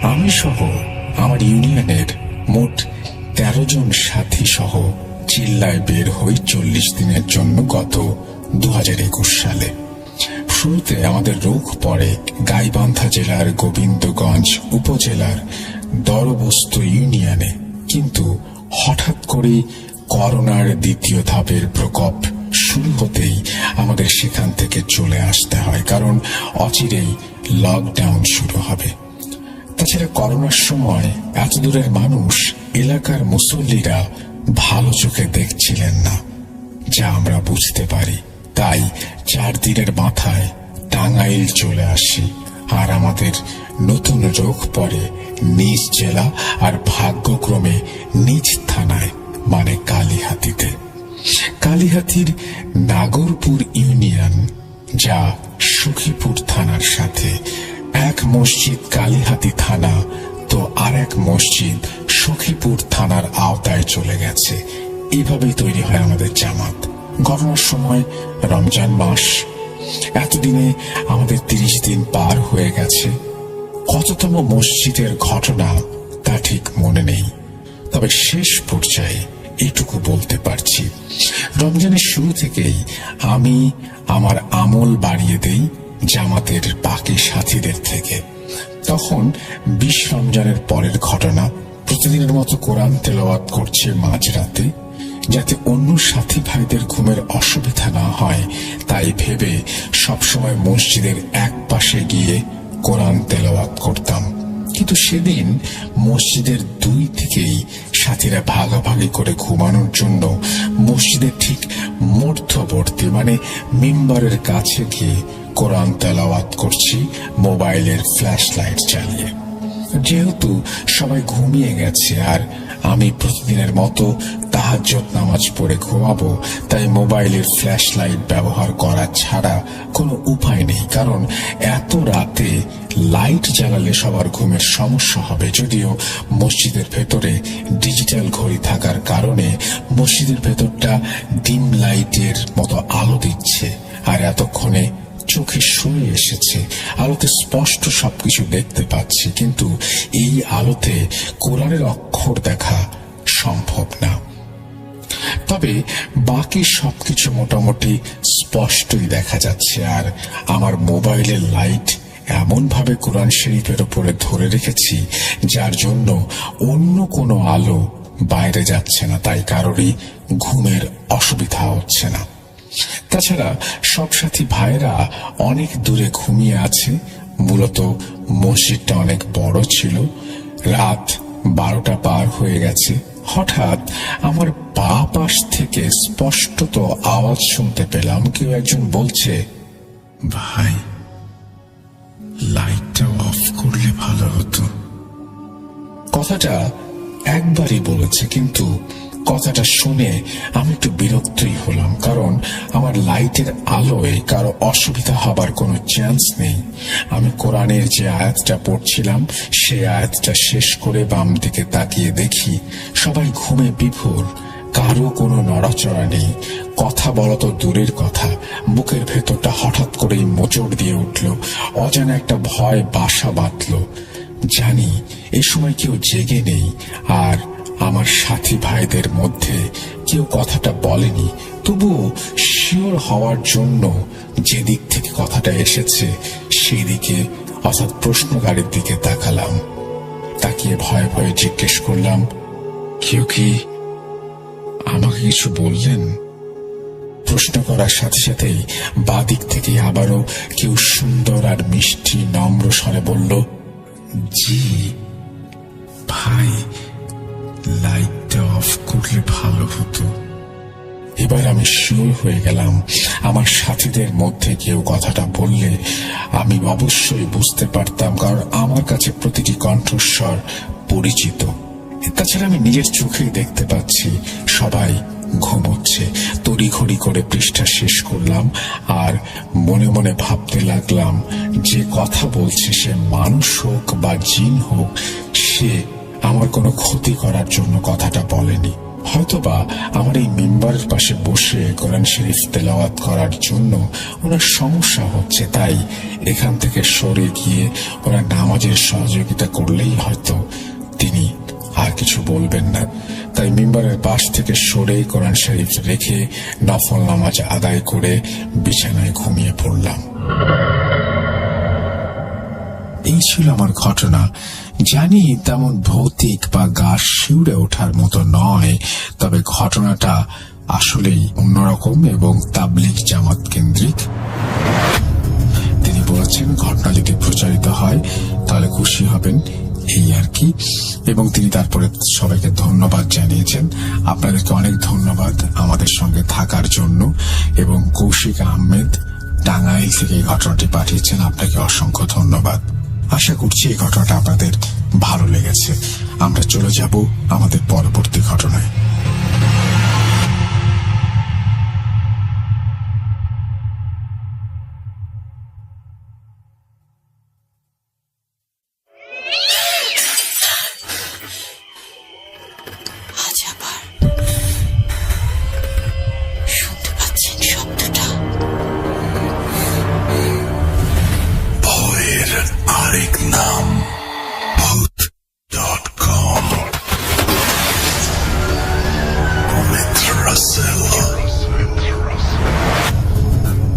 আমি সহ আমার ইউনিয়নের মোট 13 জন সাথী সহ চিল্লায় বের হই 40 দিনের জন্য গত 2021 সালে। শুরুতে আমাদের রোগ পড়ে গাইবান্ধা জেলার গোবিন্দগঞ্জ উপজেলার দরবস্তু ইউনিয়নে, কিন্তু হঠাৎ করে করোনার দ্বিতীয় ধাপের প্রকোপ শুরু হতেই আমাদের সেখান থেকে চলে আসতে হয়, কারণ অচিরেই লকডাউন শুরু হবে। তাছাড়া করোনার সময় এত দূরের মানুষ এলাকার মুসল্লিরা ভালো চোখে দেখছিলেন না, যা আমরা বুঝতে পারি। তাই 4 দিনের মাথায় টাঙ্গাইল চলে আসি, আর আমাদের নতুন রোগ পড়ে নিজ জেলা আর ভাগ্যক্রমে নিজ থানায়, মানে কালিহাতীতে। কালিহাতীর নাগরপুর ইউনিয়ন, যা সখীপুর থানার সাথে। এক মসজিদ কালিহাতী থানা তো আর এক মসজিদ সখীপুর থানার আওতায় চলে গেছে। এইভাবেই তৈরি হয় আমাদের জামাত। করোনার সময় রমজান মাস, এতদিনে আমাদের 30 দিন পার হয়ে গেছে। কততম মসজিদের ঘটনা তা ঠিক মনে নেই, তবে শেষ পর্যায়ে এটুকু বলতে পারছি, রমজানের শুরু থেকেই আমি আমার আমল বাড়িয়ে দেই জামাতের বাকি সাথীদের থেকে। তখন 20 রমজানের পরের ঘটনা। প্রতিদিনের মতো কোরআন তেলাওয়াত করছে মাঝরাতে, যাতে অন্য সাথী ভাইদের ঘুমের অসুবিধা না হয় তাই ভেবে সবসময় মসজিদের এক পাশে গিয়ে কোরআন তেলাওয়াত করতাম। কিন্তু সেদিন মসজিদের 2 দিকেই সাথীরা ভাগাভাগি করে ঘুমানোর জন্য মসজিদের ঠিক মধ্যবর্তী, মানে মিম্বরের কাছে গিয়ে কোরআন তেলাওয়াত করছি মোবাইলের ফ্ল্যাশ লাইট চালিয়ে। যেহেতু সবাই ঘুমিয়ে গেছে আর আমি প্রতিদিনের মতো তাহাজ্জুদ নামাজ পড়ে ঘুমাবো, তাই মোবাইলের ফ্ল্যাশ লাইট ব্যবহার করা ছাড়া কোনো উপায় নেই, কারণ এত রাতে লাইট জ্বালালে সবার ঘুমের সমস্যা হবে। যদিও মসজিদের ভেতরে ডিজিটাল ঘড়ি থাকার কারণে মসজিদের ভেতরটা ডিম লাইটের মতো আলো দিচ্ছে, আর এতক্ষণে চোখে শুয়ে এসেছে, আলোতে স্পষ্ট সবকিছু দেখতে পাচ্ছি, কিন্তু এই আলোতে কোরআনের অক্ষর দেখা সম্ভব না। তবে বাকি সবকিছু মোটামুটি স্পষ্টই দেখা যাচ্ছে, আর আমার মোবাইলের লাইট এমন ভাবে কোরআন শরীফের উপরে ধরে রেখেছি যার জন্য অন্য কোনো আলো বাইরে যাচ্ছে না, তাই কারোরই ঘুমের অসুবিধা হচ্ছে না। তাছাড়া সব সাথী ভাইরা অনেক দূরে ঘুমিয়ে আছে। মূলত মসজিদটা অনেক বড় ছিল। রাত 12টা পার হয়ে গেছে। হঠাৎ আমার বাঁ পাশ থেকে স্পষ্টত আওয়াজ শুনতে পেলাম, কেউ একজন বলছে, ভাই লাইটটা অফ করলে ভালো হতো। কথাটা একবারই বলেছে, কিন্তু কথাটা শুনে আমি একটু বিরক্তই হলাম, কারণ আমার লাইটের আলোয় কারো অসুবিধা হবার কোনো চান্স নেই। আমি কোরআনের যে আয়াতটা পড়ছিলাম সেই আয়াতটা শেষ করে বাম দিকে তাকিয়ে দেখি সবাই ঘুমে বিভোর, কারো কোনো নড়াচড়া নেই। কথা বলা তো দূরের কথা, বুকের ভেতরটা হঠাৎ করেই মোচড় দিয়ে উঠল। অজানা একটা ভয় বাসা বাঁধল। জানি এই সময় কেউ জেগে নেই, আর আমার সাথী ভাইদের মধ্যে কেউ কথাটা বলেনি। তবুও শিওর হওয়ার জন্য যে দিক থেকে কথাটা এসেছে সেই দিকে, অর্থাৎ প্রশ্নকারীর দিকে তাকালাম। তাকিয়ে ভয়ে ভয়ে জিজ্ঞেস করলাম, কেউ কি আমাকে কিছু বললেন? প্রশ্ন করার সাথে সাথেই বাদিক থেকে আবারও কেউ সুন্দর আর মিষ্টি নম্র স্বরে বলল, জি ভাই, লাইটটা অফ করলে ভালো হতো। এবার আমি শিওর হয়ে গেলাম আমার সাথীদের মধ্যে কেউ কথাটা বললে আমি অবশ্যই বুঝতে পারতাম, কারণ আমার কাছে প্রতিটি কণ্ঠস্বর পরিচিত। তাছাড়া আমি নিজের চোখেই দেখতে পাচ্ছি সবাই ঘুমোচ্ছে। তড়িঘড়ি করে পৃষ্ঠা শেষ করলাম আর মনে মনে ভাবতে লাগলাম, যে কথা বলছে সে মানুষ হোক বা জিন হোক, সে আমার কোনো ক্ষতি করার জন্য কথাটা বলেনি। হয়তোবা আমার এই মেম্বারের পাশে বসে কোরআন শরীফ তেলাওয়াত করার জন্য ওনার সমস্যা হচ্ছে, তাই এখান থেকে সরে গিয়ে ওনার নামাজের সহযোগিতা করলেই হয়তো তিনি আর কিছু বলবেন না। তাই মেম্বারের পাশ থেকে সরে কোরআন শরীফ রেখে নফল নামাজ আদায় করে বিছানায় ঘুমিয়ে পড়লাম। এই ছিল আমার ঘটনা। জানি তেমন ভৌতিক বা গা শিউরে ওঠার মতো নয়, তবে ঘটনাটা আসলেই অন্যরকম এবং তাবলিগ জামাত কেন্দ্রিক। তিনি বলেছেন ঘটনা যদি প্রচারিত হয় তাহলে খুশি হবেন, এই আর কি। এবং তিনি তারপরে সবাইকে ধন্যবাদ জানিয়েছেন। আপনাদেরকে অনেক ধন্যবাদ আমাদের সঙ্গে থাকার জন্য। এবং কৌশিক আহমেদ টাঙ্গাইল থেকে এই ঘটনাটি পাঠিয়েছেন, আপনাকে অসংখ্য ধন্যবাদ। আশা করছি এই ঘটনাটা আপনাদের ভালো লেগেছে। আমরা চলে যাব আমাদের পরবর্তী ঘটনায়। শুনতে পাচ্ছেন শব্দটা? ভয়ের আরেক নাম ভূত.com অমিত রাসেল।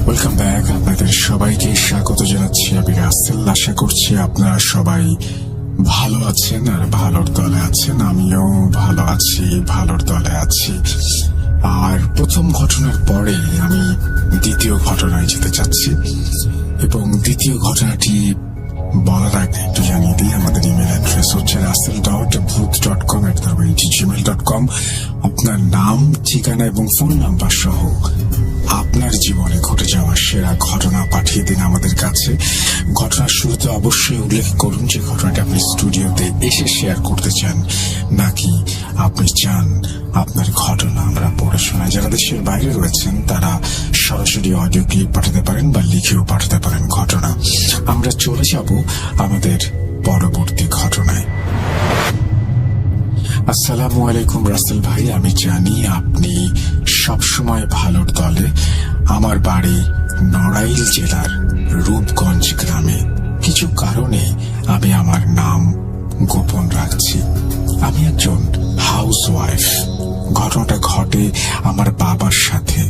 Welcome back. আপনাদের সবাইকে স্বাগত জানাচ্ছি। আমি রাসেল। আশা করছি আপনারা সবাই ভালো আছেন আর ভালোর দলে আছেন। আমিও ভালো আছি, ভালোর দলে আছি। আর প্রথম ঘটনার পরে আমি দ্বিতীয় ঘটনায় যেতে চাচ্ছি, এবং দ্বিতীয় ঘটনাটি বলার আগে একটু জানিয়ে দিই আমাদের ইমেল অ্যাড্রেস হচ্ছে rasel.booth.com@gmail.com। আপনার নাম, ঠিকানা এবং ফোন নাম্বার সহ আপনার জীবনে ঘটে যাওয়া সেরা ঘটনা পাঠিয়ে দিন আমাদের কাছে। ঘটনার শুরুতে অবশ্যই উল্লেখ করুন যে ঘটনাটি আপনি স্টুডিওতে এসে শেয়ার করতে চান, নাকি আপনি চান আপনার ঘটনা আমরা পড়ে শোনাই। যারা দেশের বাইরে রয়েছেন তারা সরাসরি অডিও ক্লিপ পাঠাতে পারেন বা লিখেও পাঠাতে পারেন ঘটনা। আমরা চলে যাব আমাদের পরবর্তী ঘটনায়। আসসালামু আলাইকুম রাসেল ভাই, আমি জানি আপনি সবসময় ভালোর দলে। আমার বাড়ি নড়াইল জেলার রূপগঞ্জ গ্রামে। কিছু কারণে আমি আমার নাম গোপন রাখছি। আমি একজন হাউস ওয়াইফ। ঘটনাটা ঘটে আমার বাবার সাথে।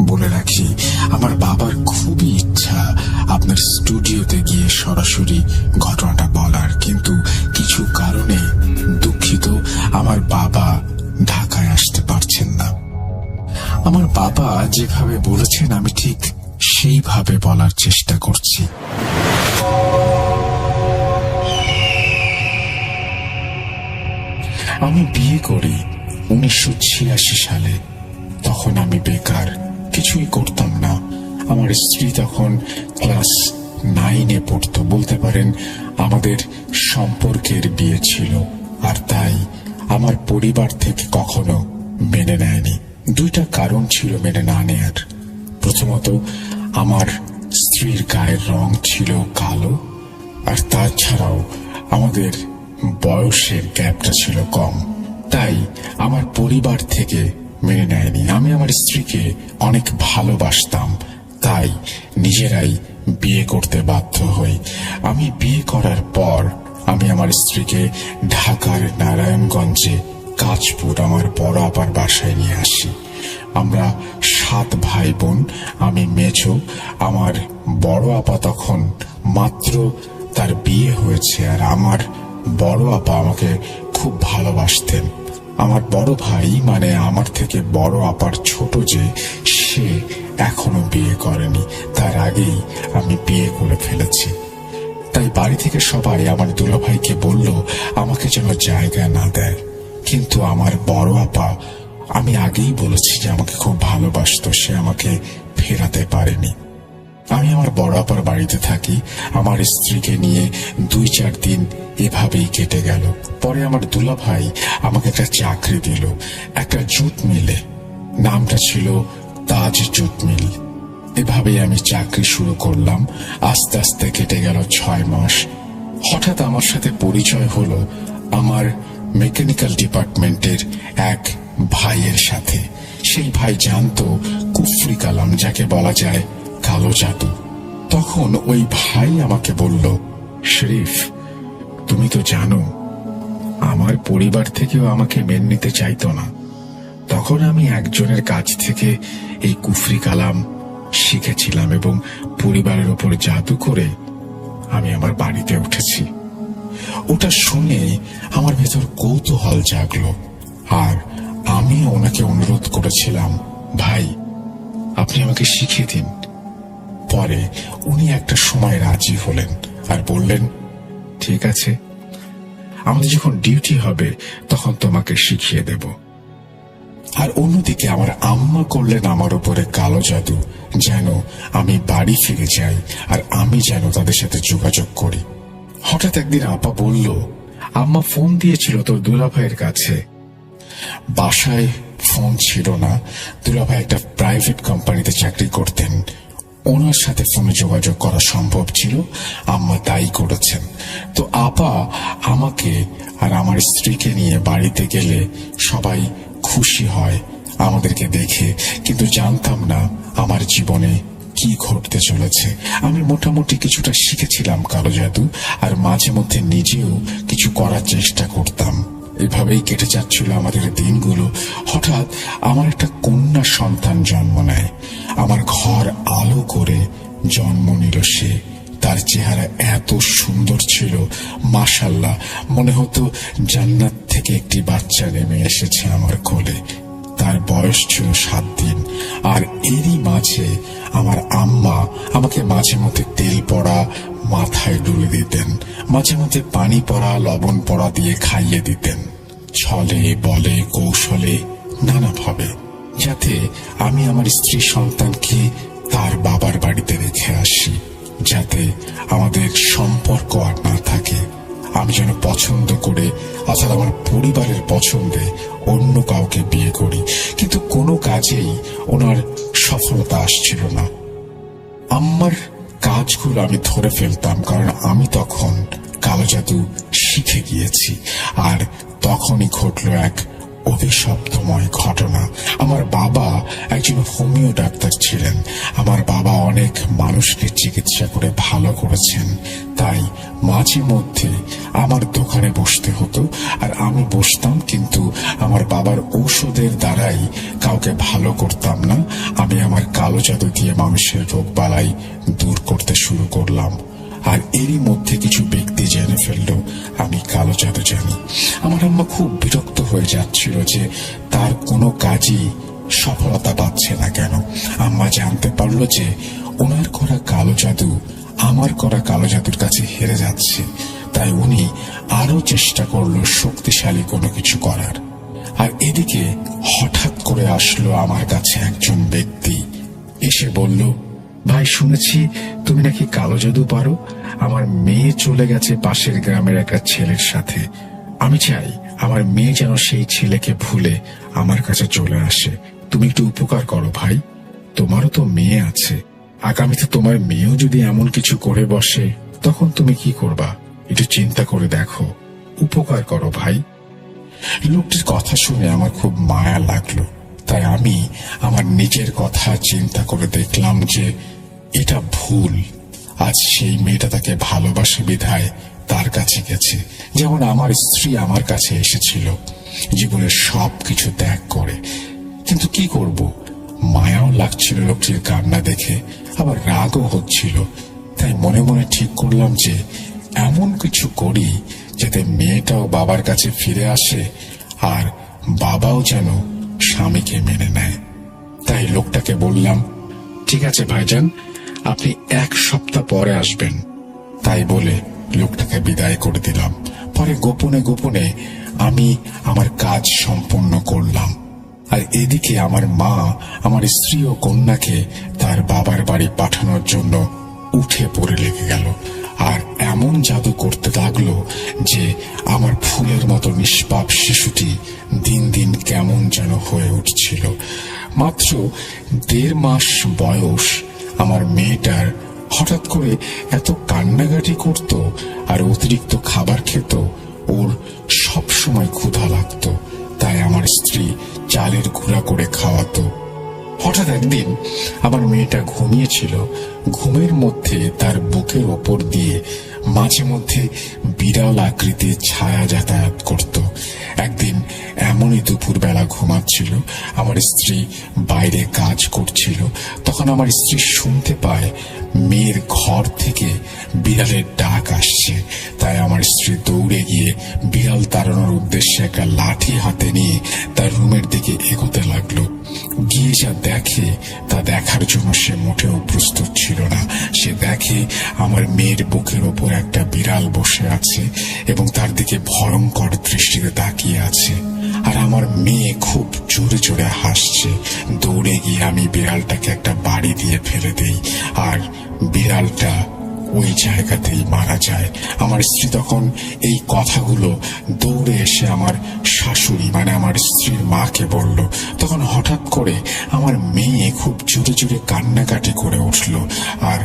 বলে রাখি, আমার বাবার খুবই ইচ্ছা আপনার স্টুডিওতে গিয়ে সরাসরি ঘটনাটা বলার, কিন্তু কিছু কারণে দুঃখিত আমার বাবা ঢাকায় আসতে পারছেন না। আমার বাবা যেভাবে বলেছেন আমি ঠিক সেইভাবে বলার চেষ্টা করছি। আমি বিয়ে করি 1986 সালে। তখন আমি বেকার, কিছুই করতাম না। আমার স্ত্রী তখন ক্লাস 9-এ পড়তো। বলতে পারেন আমাদের সম্পর্কের বিয়ে ছিল, আর তাই আমার পরিবার থেকে কখনো মেনে নেয়নি। দুইটা কারণ ছিল মেনে না নেয়ার। প্রথমত, আমার স্ত্রীর গায়ের রং ছিল কালো, আর তাছাড়াও আমাদের বয়সের গ্যাপটা ছিল কম। তাই আমার পরিবার থেকে মেনে নেয়নি। আমি আমার স্ত্রীকে অনেক ভালোবাসতাম, তাই নিজেরাই বিয়ে করতে বাধ্য হই। আমি বিয়ে করার পর আমি আমার স্ত্রীকে ঢাকার নারায়ণগঞ্জে কাঁচপুর আমার বড় আপার বাসায় নিয়ে আসি। আমরা 7 ভাই বোন। আমি মেজো। আমার বড় আপা তখন মাত্র তার বিয়ে হয়েছে, আর আমার বড় আপা আমাকে খুব ভালোবাসতেন। আমার বড় ভাই, মানে আমার থেকে বড় আপার ছোট যে, সে এখনো বিয়ে করেনি। তার আগেই আমি বিয়ে করে ফেলেছি। তাই বাড়ি থেকে সবাই আমার দুলাভাইকে বলল আমাকে যেন জায়গা না দেয়। কিন্তু আমার বড় আপা, আমি আগেই বলেছি যে আমাকে খুব ভালোবাসতো, সে আমাকে ফেরাতে পারেনি। আমি আমার বড় আপার বাড়িতে থাকি। আমার স্ত্রীকে নিয়ে 2-4 দিন এভাবেই কেটে গেল। পরে আমার দুলাভাই আমাকে একটা চাকরি দিল একটা জুট মিলে। নামটা ছিল তাজ জুট মিল। এভাবেই আমি চাকরি শুরু করলাম। আস্তে আস্তে কেটে গেল 6 মাস। হঠাৎ আমার সাথে পরিচয় হলো আমার মেকানিক্যাল ডিপার্টমেন্টের এক ভাইয়ের সাথে। সেই ভাই জানতো কুফরি কালাম, যাকে বলা যায় কালো জাদু। তখন ওই ভাই আমাকে বলল, শরীফ, তুমি তো জানো আমার পরিবার থেকেও আমাকে মেনে নিতে চাইতো না। তখন আমি একজনের কাছ থেকে এই কুফরি কালাম শিখেছিলাম এবং পরিবারের উপর জাদু করে আমি আমার বাড়িতে উঠেছি। ওটা শুনে আমার ভেতর কৌতূহল জাগলো, আর আমি ওনাকে অনুরোধ করেছিলাম, ভাই আপনি আমাকে শিখিয়ে দিন। পরে উনি একটা সময় রাজি হলেন আর বললেন, ঠিক আছে, আমাদের যখন ডিউটি হবে তখন তোমাকে শিখিয়ে দেব। আর অন্যদিকে আমার আম্মা করলেন আমার উপরে কালো জাদু, যেন আমি বাড়ি ফিরে যাই আর আমি যেন তাদের সাথে যোগাযোগ করি। হঠাৎ একদিন আপা বলল, আম্মা ফোন দিয়েছিল তোর দুলাভাইয়ের কাছে। বাসায় ফোন ছিল না, দুলাভাই একটা প্রাইভেট কোম্পানিতে চাকরি করতেন, ওনার সাথে ফোনে যোগাযোগ করা সম্ভব ছিল, আম্মা তাই করেছেন। তো আপা আমাকে আর আমার স্ত্রীকে নিয়ে বাড়িতে গেলে সবাই খুশি হয় আমাদেরকে দেখে, কিন্তু জানতাম না আমার জীবনে কি ঘটতে চলেছে। আমি মোটামুটি কিছুটা শিখেছিলাম কালো জাদু, আর মাঝে মধ্যে নিজেও কিছু করার চেষ্টা করতাম। এভাবেই কেটে যাচ্ছিল আমাদের দিনগুলো। হঠাৎ আমার একটা কন্যা সন্তান জন্ম নেয়। আমার ঘর আলো করে জন্ম নিল সে। তার চেহারা এত সুন্দর ছিল, মাশাআল্লাহ, মনে হতো জান্নাত থেকে একটি বাচ্চা নেমে এসেছে আমার কোলে। তার বয়স ছিল 7 দিন। আর এরই মাঝে আমার আম্মা আমাকে মাঝে মধ্যে তেল পড়া মাথায় ডুলে দিতেন, মাঝে মধ্যে পানি পড়া, লবণ পড়া দিয়ে খাইয়ে দিতেন, ছলে বলে কৌশলে নানাভাবে, যাতে আমি আমার স্ত্রী সন্তানকে তার বাবার বাড়িতে রেখে আসি, যাতে আমাদের সম্পর্ক আর না থাকে। আমি যেন পছন্দ করে, অর্থাৎ আমার পরিবারের পছন্দে অন্য কাউকে বিয়ে করি। কিন্তু কোনো কাজেই ওনার সফলতা আসছিল না। আম্মার কাজগুলো আমি ধরে ফেলতাম, কারণ আমি তখন কালো জাদু শিখে গিয়েছি। আর তখনই ঘটল এক অভিশপ্তময় ঘটনা। আমার বাবা একজন হোমিও ডাক্তার ছিলেন। আমার বাবা অনেক মানুষকে চিকিৎসা করে ভালো করেছেন, তাই মাঝে মধ্যে আমার দোকানে বসতে হতো, আর আমি বসতাম, কিন্তু আমার বাবার ঔষধের দ্বারাই কাউকে ভালো করতাম না। আমি আমার কালো জাদু দিয়ে মানুষের রোগ বালাই দূর করতে শুরু করলাম। আর এরই মধ্যে কিছু ব্যক্তি জেনে ফেলল আমি কালো জাদু জানি। আমার আম্মা খুব বিরক্ত হয়ে যাচ্ছিল যে তার কোনো কাজই সফলতা পাচ্ছে না কেন। আম্মা জানতে পারল যে ওনার করা কালো জাদু আমার করা কালো জাদুর কাছে হেরে যাচ্ছে, তাই উনি আরো চেষ্টা করলো শক্তিশালী কোনো কিছু করার। আর এদিকে হঠাৎ করে আসলো আমার কাছে একজন ব্যক্তি, এসে বলল, ভাই শুনেছি তুমি নাকি কালো জাদু পারো। আমার মেয়ে চলে গেছে পাশের গ্রামের একটা ছেলের সাথে। আমি চাই আমার মেয়ে যেন সেই ছেলেকে ভুলে আমার কাছে চলে আসে। তুমি একটু উপকার করো ভাই, তোমারও তো মেয়ে আছে। আগামীতে তোমার মেয়েও যদি এমন কিছু করে বসে, তখন তুমি কি করবা? একটু চিন্তা করে দেখো, উপকার করো ভাই। লোকটির কথা শুনে আমার খুব মায়া লাগলো, তাই আমি আমার নিজের কথা চিন্তা করে দেখলাম যে এটা ভুল। আজ সেই মেয়েটা তাকে ভালোবাসে বিধায় তার কাছে গেছে, যেমন আমার স্ত্রী আমার কাছে এসেছিল জীবনের সবকিছু ত্যাগ করে। কিন্তু কি করব, মায়াও লাগছিল লোকটির কান্না দেখে, আবার রাগও হচ্ছিল। তাই মনে মনে ঠিক করলাম যে এমন কিছু করি যাতে মেয়েটাও বাবার কাছে ফিরে আসে, আর বাবাও যেন স্বামীকে মেনে নেয়। তাই লোকটাকে বললাম, ঠিক আছে ভাইজান, আপনি 1 সপ্তাহ পরে আসবেন। তাই বলে লোকটাকে বিদায় করে দিলাম। পরে গোপনে গোপনে আমি আমার কাজ সম্পন্ন করলাম। আর এদিকে আমার মা আমার স্ত্রী ও কন্যাকে তার বাবার বাড়ি পাঠানোর জন্য উঠে পড়ে লেগে গেল। আর এমন জাদু করতে লাগলো যে আমার ফুলের মতো নিষ্পাপ শিশুটি দিন দিন কেমন যেন হয়ে উঠছিল। মাত্র 1.5 মাস বয়স আমার মেয়েটার হঠাৎ করে এত কান্নাকাটি করত, আর অতিরিক্ত খাবার খেত। ওর সব সময় ক্ষুধা লাগতো, তাই আমার স্ত্রী চালের গুঁড়া করে খাওয়াতো। হঠাৎ একদিন আমার মেয়েটা ঘুমিয়েছিল, ঘুমের মধ্যে তার বুকের ওপর দিয়ে মাঝে মধ্যে বিড়াল আকৃতির ছায়া যাতায়াত করত। একদিন এমনই দুপুরবেলা ঘুমাচ্ছিল, আমার স্ত্রী বাইরে কাজ করছিল। তখন আমার স্ত্রী শুনতে পায় মেয়ের ঘর থেকে বিড়ালের ডাক আসছে। তাই আমার স্ত্রী দৌড়ে গিয়ে বিড়াল তাড়ানোর উদ্দেশ্যে একটা লাঠি হাতে নিয়ে তার রুমের দিকে এগোতে লাগলো। গিয়ে যা দেখে তা দেখার জন্য সে মোটেও প্রস্তুত ছিল না। সে দেখে আমার মেয়ের বুকের ওপর একটা বিড়াল বসে আছে এবং তার দিকে ভয়ঙ্কর দৃষ্টিতে তাকিয়ে আছে। আর আমার মেয়ে খুব জোরে জোরে হাসছে। দৌড়ে গিয়ে আমি বিড়ালটাকে একটা বাড়ি দিয়ে ফেলে দেই, আর বিড়ালটা ওই জায়গাতেই মারা যায়। আমার স্ত্রী তখন এই কথাগুলো দৌড়ে এসে আমার শাশুড়ি মানে আমার স্ত্রীর মাকে বলল। তখন হঠাৎ করে আমার মেয়ে খুব জোরে জোরে কান্নাকাটি করে উঠল, আর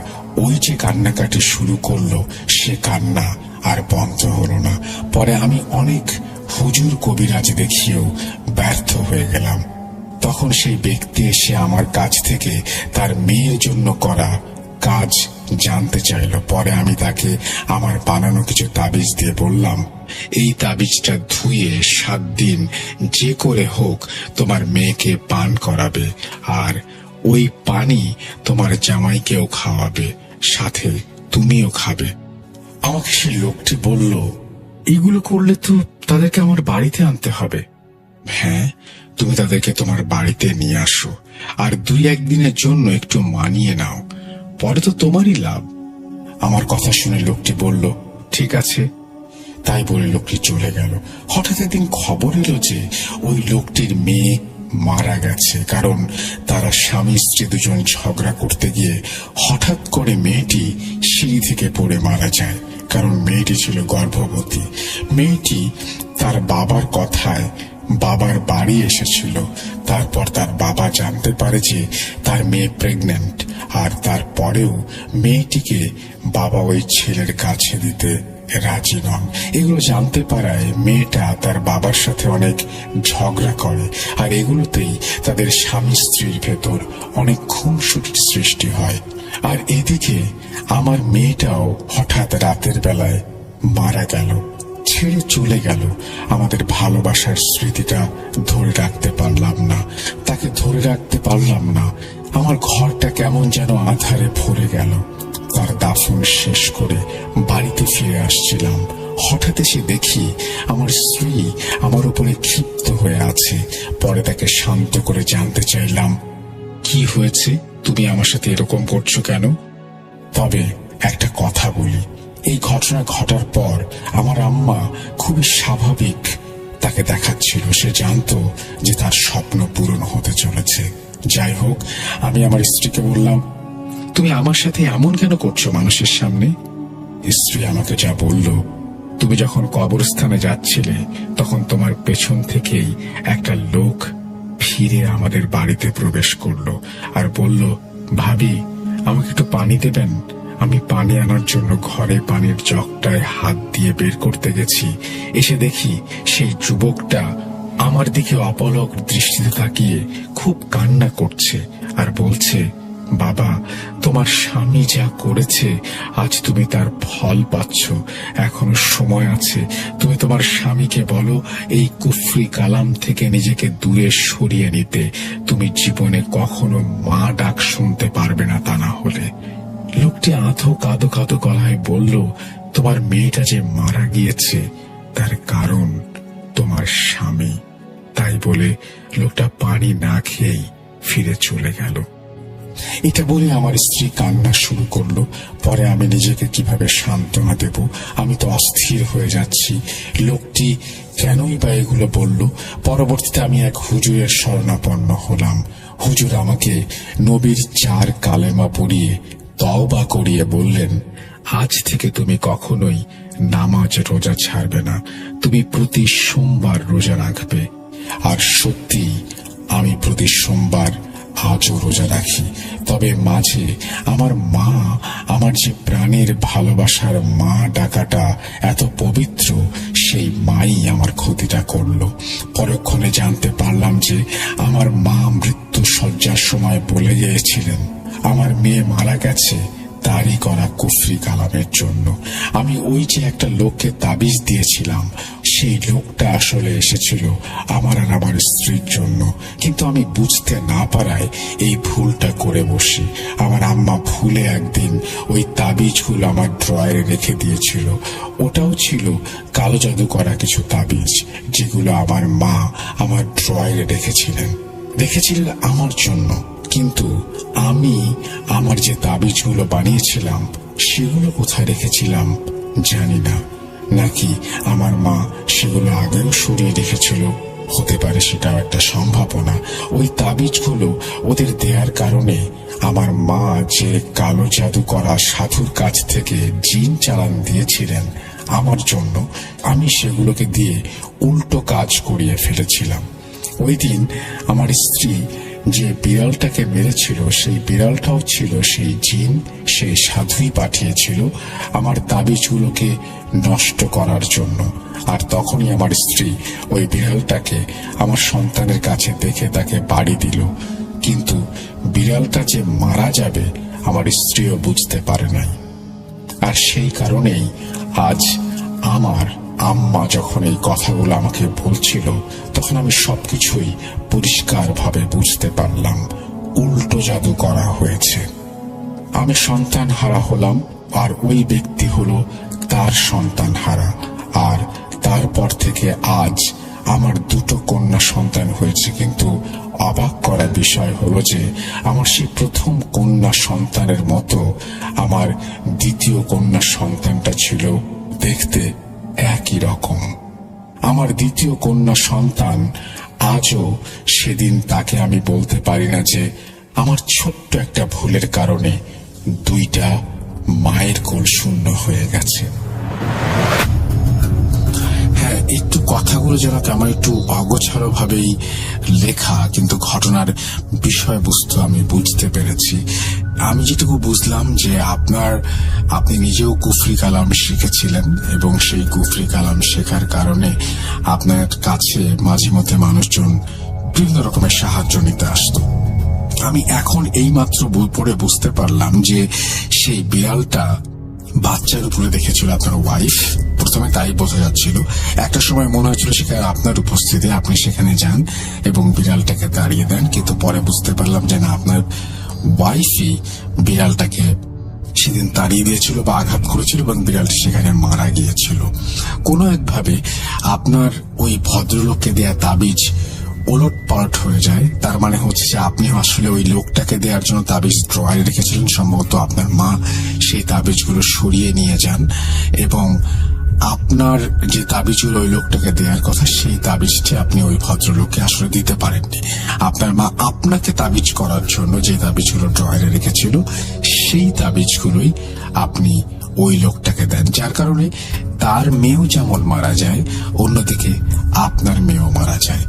ওই যে কান্নাকাটি শুরু করলো সে কান্না আর বন্ধ হলো না। পরে আমি অনেক হুজুর কবিরাজ দেখিয়েও ব্যর্থ হয়ে গেলাম। তখন সেই ব্যক্তি এসে আমার কাছ থেকে তার মেয়ের জন্য করা কাজ জানতে চাইল। পরে আমি তাকে আমার বানানো কিছু তাবিজ দিয়ে বললাম, এই তাবিজটা ধুয়ে 7 দিন যে করে হোক তোমার মেয়েকে পান করাবে, আর ওই পানি তোমার জামাইকেও খাওয়াবে, সাথে তুমিও খাবে। আমাকে সেই লোকটি বলল, এগুলো করলে তো তাদেরকে আমার বাড়িতে আনতে হবে। হ্যাঁ, তুমি তাদেরকে তোমার বাড়িতে নিয়ে আসো, আর 2-1 দিনের জন্য একটু মানিয়ে নাও, পরে তো তোমারই লাভ। আমার কথা শুনে লোকটি বলল, ঠিক আছে। তাই বলে লোকটি চলে গেল। হঠাৎ একদিন খবর এলো যে ওই লোকটির মেয়ে মারা গেছে, কারণ তারা স্বামী স্ত্রী দুজন ঝগড়া করতে গিয়ে হঠাৎ করে মেয়েটি সিঁড়ি থেকে পড়ে মারা যায়। কারণ মেয়েটি ছিল গর্ভবতী। মেয়েটি তার বাবার কথায় বাবার বাড়ি এসেছিল। তারপর তার বাবা জানতে পারে যে তার মেয়ে প্রেগন্যান্ট, আর তারপরেও মেয়েটিকে বাবা ওই ছেলের কাছে দিতে রাজি নন। এগুলো জানতে পারায় মেয়েটা তার বাবার সাথে অনেক ঝগড়া করে, আর এগুলোতেই তাদের স্বামী স্ত্রীর ভেতর অনেক খুনসুটির সৃষ্টি হয়। আর এদিকে আমার মেয়েটাও হঠাৎ রাতের বেলায় মারা গেল, ছেড়ে চলে গেল। আমাদের ভালোবাসার স্মৃতিটা ধরে রাখতে পারলাম না, তাকে ধরে রাখতে পারলাম না। আমার ঘরটা কেমন যেন আঁধারে ভরে গেল। তার দাফন শেষ করে বাড়িতে ফিরে আসছিলাম, হঠাৎ এসে দেখি আমার স্ত্রী আমার উপরে ক্ষিপ্ত হয়ে আছে। পরে তাকে শান্ত করে জানতে চাইলাম, কি হয়েছে, তুমি আমার সাথে এরকম করছো কেন? তবে একটা কথা বলি, এই ঘটনা ঘটার পর আমার আম্মা খুবই স্বাভাবিক তাকে দেখাচ্ছিল। সে জানতো যে তার স্বপ্ন পূরণ হতে চলেছে। যাই হোক, আমি আমার স্ত্রীকে বললাম, তুমি আমার সাথে এমন কেন করছো মানুষের সামনে? স্ত্রী আমাকে যা বলল, তুমি যখন কবরস্থানে যাচ্ছিলে তখন তোমার পেছন থেকেই একটা লোক ফিরে আমাদের বাড়িতে প্রবেশ করলো আর বলল, ভাবি আমাকে একটু পানি দেবেন? আমি পানি আনার জন্য ঘরে পানির জগটায় হাত দিয়ে বের করতে গেছি, এসে দেখি সেই যুবকটা আমার দিকে অপলক দৃষ্টিতে তাকিয়ে খুব কান্না করছে আর বলছে, বাবা তোমার স্বামী যা করেছে আজ তুমি তার ফল পাচ্ছ, এখনো সময় আছে। তুমি তোমার স্বামীকে বলো এই কুফরি কালাম থেকে নিজেকে দূরে সরিয়ে নিতে। তুমি জীবনে কখনো মা ডাক শুনতে পারবে না তা না হলে। লোকটি আধো কাঁদো কাঁদো গলায় বলল, তোমার মেয়েটা যে মারা গিয়েছে তার কারণ তোমার স্বামী। তাই বলে লোকটা পানি না খেয়েই ফিরে চলে গেল। এটা বলে আমার স্ত্রী কান্না শুরু করলো। পরে আমি নিজেকে কিভাবে সান্ত্বনা দেব, আমি তো অস্থির হয়ে যাচ্ছি। লোকটি কেনই বা এগুলো বলল? পরবর্তীতে আমি এক হুজুরের শরণাপন্ন হলাম। হুজুর আমাকে নবীর 4 কালেমা পড়িয়ে তওবা করিয়ে বললেন, আজ থেকে তুমি কখনোই নামাজ রোজা ছাড়বে না, তুমি প্রতি সোমবার রোজা রাখবে। আর সত্যি আমি প্রতি সোমবার আজও রোজা রাখি। তবে মাঝে আমার মা, আমার যে প্রাণের ভালোবাসার মা ডাকাটা এত পবিত্র, সেই মাই আমার ক্ষতিটা করলো। পরক্ষণে জানতে পারলাম যে আমার মা মৃত্যু শয্যার সময় বলে গিয়েছিলেন আমার মেয়ে মারা গেছে তারই করা কুফরি কালামের জন্য। আমি ওই যে একটা লোককে তাবিজ দিয়েছিলাম, সেই লোকটা আসলে এসেছিল আমার আর আমার স্ত্রীর জন্য, কিন্তু আমি বুঝতে না পারায় এই ভুলটা করে বসি। আমার আম্মা ভুলে একদিন ওই তাবিজগুলো আমার ড্রয়ারে রেখে দিয়েছিল। ওটাও ছিল কালো জাদু করা কিছু তাবিজ, যেগুলো আমার মা আমার ড্রয়ারে রেখেছিলেন আমার জন্য। কিন্তু আমি আমার যে তাবিজগুলো বানিয়েছিলাম সেগুলো কোথায় রেখেছিলাম জানি না, নাকি আমার মা সেগুলো আগেও সরিয়ে রেখেছিল, হতে পারে সেটাও একটা সম্ভাবনা। ওই তাবিজগুলো ওদের দেওয়ার কারণে আমার মা যে কালো জাদু করা সাধুর কাছ থেকে জিন চালান দিয়েছিলেন আমার জন্য, আমি সেগুলোকে দিয়ে উল্টো কাজ করিয়ে ফেলেছিলাম। ওই দিন আমার স্ত্রী যে বিড়ালটাকে মেরেছিল সেই বিড়ালটাও ছিল সেই জিন, সেই সাধুই পাঠিয়েছিল আমার তাবিজগুলোকে নষ্ট করার জন্য। আর তখনই আমার স্ত্রী ওই বিড়ালটাকে আমার সন্তানের কাছে দেখে তাকে বাড়ি দিল, কিন্তু বিড়ালটা যে মারা যাবে আমার স্ত্রীও বুঝতে পারে নাই। আর সেই কারণেই আজ আমার আম্মা যখন এই কথাগুলো আমাকে বলছিল তখন আমি সবকিছুই পরিষ্কারভাবে বুঝতে পারলাম, উল্টো জাদু করা হয়েছে। আমি সন্তান হারা হলাম, আর ওই ব্যক্তি হলো তার সন্তান হারা। আর তারপর থেকে আজ আমার দুটো কন্যা সন্তান হয়েছে, কিন্তু অবাক করা বিষয় হলো যে আমার সেই প্রথম কন্যা সন্তানের মতো আমার দ্বিতীয় কন্যা সন্তানটা ছিল দেখতে একই রকম। আমার দ্বিতীয় কন্যা সন্তান আজও সেদিন তাকে আমি বলতে পারি না যে আমার ছোট্ট একটা ভুলের কারণে দুইটা মায়ের কোল শূন্য হয়ে গেছে। হ্যাঁ, একটু কথাগুলো যেন আমার একটু অগোছালো ভাবেই লেখা, কিন্তু ঘটনার বিষয়বস্তু আমি বুঝতে পেরেছি। আমি যেটুকু বুঝলাম যে আপনি নিজেও কুফরি কালাম শিখেছিলেন, এবং সেই কুফরি কালাম শেখার কারণে আপনার কাছে মাঝে মধ্যে মানুষজন বিভিন্ন রকমের সাহায্য নিতে আসতো। আমি এখন এইমাত্র বই পড়ে বুঝতে পারলাম যে সেই বিড়ালটা বাচ্চার উপরে দেখেছিল আপনার ওয়াইফ। প্রথমে তাই বোঝা যাচ্ছিল, একটা সময় মনে হয়েছিল সেখানে আপনার উপস্থিতি, আপনি সেখানে যান এবং বিড়ালটাকে তাড়িয়ে দেন, কিন্তু পরে বুঝতে পারলাম যে না, আপনার ওয়াইফই বিড়ালটাকে সেদিন তাড়িয়ে দিয়েছিল বা আঘাত করেছিল এবং বিড়ালটি সেখানে মারা গিয়েছিল। কোনো একভাবে আপনার ওই ভদ্রলোককে দেয়া তাবিজ ওলট পালট হয়ে যায়। তার মানে হচ্ছে যে আপনি আসলে ওই লোকটাকে দেওয়ার জন্য তাবিজ ড্রয়ারে রেখেছিলেন, সম্ভবত আপনার মা সেই তাবিজগুলো সরিয়ে নিয়ে যান, এবং আপনার যে তাবিজগুলো ওই লোকটাকে দেওয়ার কথা সেই তাবিজটি আপনি ওই ভদ্রলোককে আসলে দিতে পারেননি। আপনার মা আপনাকে তাবিজ করার জন্য যে তাবিজগুলো ড্রয়ারে রেখেছিল সেই তাবিজগুলোই আপনি ওই লোকটাকে দেন, যার কারণে তার মেয়েও যেমন মারা যায়, অন্যদিকে আপনার মেয়েও মারা যায়।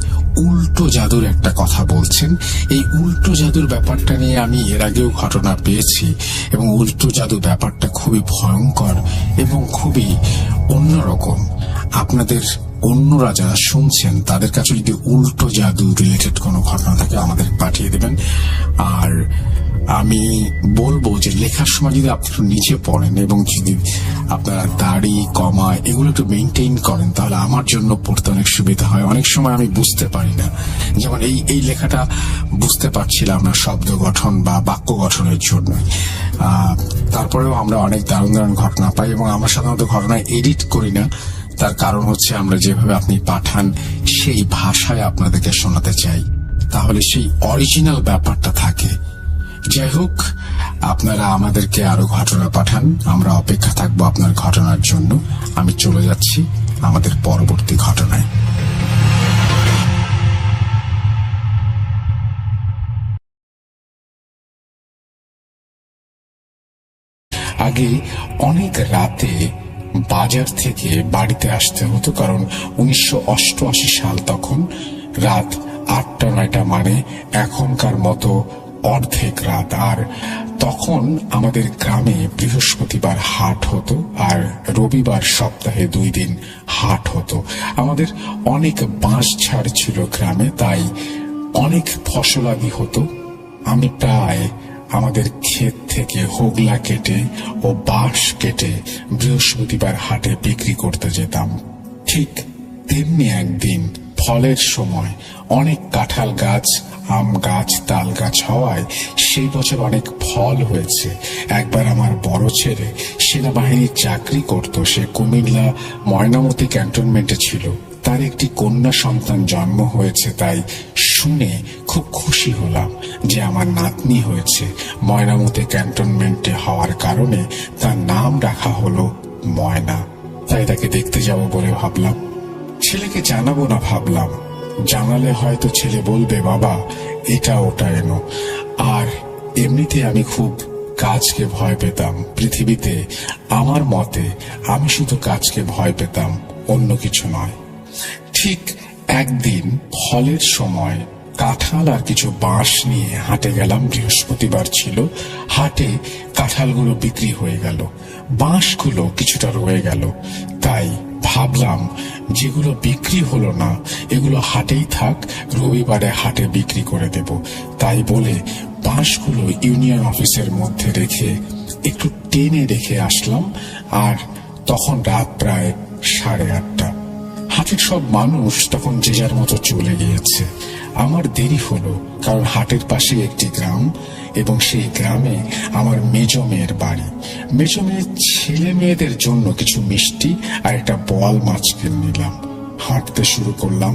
উল্টো জাদুর একটা কথা বলছেন, এই উল্টো জাদুর ব্যাপারটা নিয়ে আমি এর আগেও ঘটনা পেয়েছি, এবং উল্টো জাদু ব্যাপারটা খুবই ভয়ঙ্কর এবং খুবই অন্যরকম। আপনাদের অন্যরা যারা শুনছেন তাদের কাছে যদি উল্টো জাদু রিলেটেড কোনো ঘটনা থাকে আমাদের পাঠিয়ে দেবেন। আর আমি বলবো যে লেখার সময় যদি আপনারা নিচে পড়েন এবং যদি আপনারা দাড়ি কমা এগুলো একটু মেনটেইন করেন, তাহলে আমার জন্য পড়তে অনেক সুবিধা হয়। অনেক সময় আমি বুঝতে পারি না, যেমন এই লেখাটা বুঝতে পারছিলাম না শব্দ গঠন বা বাক্য গঠনের জন্য। তারপরেও আমরা অনেক দারুণ দারুণ ঘটনা পাই, এবং আমরা সাধারণত ঘটনা এডিট করি না। তার কারণ হচ্ছে আমরা যেভাবে আপনি পাঠান সেই ভাষায় আপনাদেরকে শোনাতে চাই, তাহলে সেই অরিজিনাল ব্যাপারটা থাকে। যাই হোক, আপনারা আমাদেরকে আরো ঘটনা পাঠান, আমরা অপেক্ষা থাকবো আপনার ঘটনার জন্য। আমি চলে যাচ্ছি আমাদের পরবর্তী ঘটনায়। আগে অনেক রাতে বাজার থেকে বাড়িতে আসতে হতো, কারণ 1988 সাল, তখন রাত 8টা 9টা, মানে এখনকার মতো অর্ধেক রাত। আর তখন আমাদের গ্রামে বৃহস্পতিবার হাট হতো আর রবিবার সপ্তাহে 2 দিন হাট হতো। আমাদের অনেক বাঁশ ঝাড় ছিল গ্রামে, তাই অনেক ফসলাদি হতো। আমি প্রায় আমাদের ক্ষেত থেকে হোগলা কেটে ও বাঁশ কেটে বৃহস্পতিবার হাটে বিক্রি করতে যেতাম। ঠিক তেমনি একদিন ফলের সময় অনেক কাঁঠাল গাছ, আম গাছ, তাল গাছ হওয়ায় সেই বছর অনেক ফল হয়েছে। একবার আমার বড় ছেলে সেনাবাহিনীর চাকরি করত, সে কুমিল্লা ময়নামতি ক্যান্টনমেন্টে ছিল। তার একটি কন্যা সন্তান জন্ম হয়েছে, তাই শুনে খুব খুশি হলাম যে আমার নাতনি হয়েছে। ময়নামতি ক্যান্টনমেন্টে হওয়ার কারণে তার নাম রাখা হলো ময়না। তাই তাকে দেখতে যাব বলে ভাবলাম। ছেলেকে জানাবো না ভাবলাম, জানালে হয়তো ছেলে বলবে বাবা এটা ওটা এনো। আর এমনিতে আমি খুব কাজকে ভয় পেতাম। পৃথিবীতে আমার মতে আমি শুধু কাজকে ভয় পেতাম, অন্য কিছু নয়। ঠিক একদিন ফলের সময় কাঁঠাল আর কিছু বাঁশ নিয়ে হাটে গেলাম। বৃহস্পতিবার ছিল, হাটে কাঁঠালগুলো বিক্রি হয়ে গেল, বাঁশগুলো কিছুটা রয়ে গেল। তাই ভাবলাম যেগুলো বিক্রি হলো না এগুলো হাটেই থাক, রবিবারে হাটে বিক্রি করে দেব। তাই বলে বাঁশগুলো ইউনিয়ন অফিসের মধ্যে রেখে একটু টেনে রেখে আসলাম। আর তখন রাত প্রায় 8:30। হাটের সব মানুষ তখন যে যার মতো চলে গিয়েছে। আমার দেরি হলো কারণ হাটের পাশে একটি গ্রাম এবং সেই গ্রামে আমার মেজ মেয়ের বাড়ি। মেজ মেয়ের ছেলে মেয়েদের জন্য কিছু মিষ্টি আর একটা বোয়াল মাছ কিনে নিলাম। হাঁটতে শুরু করলাম।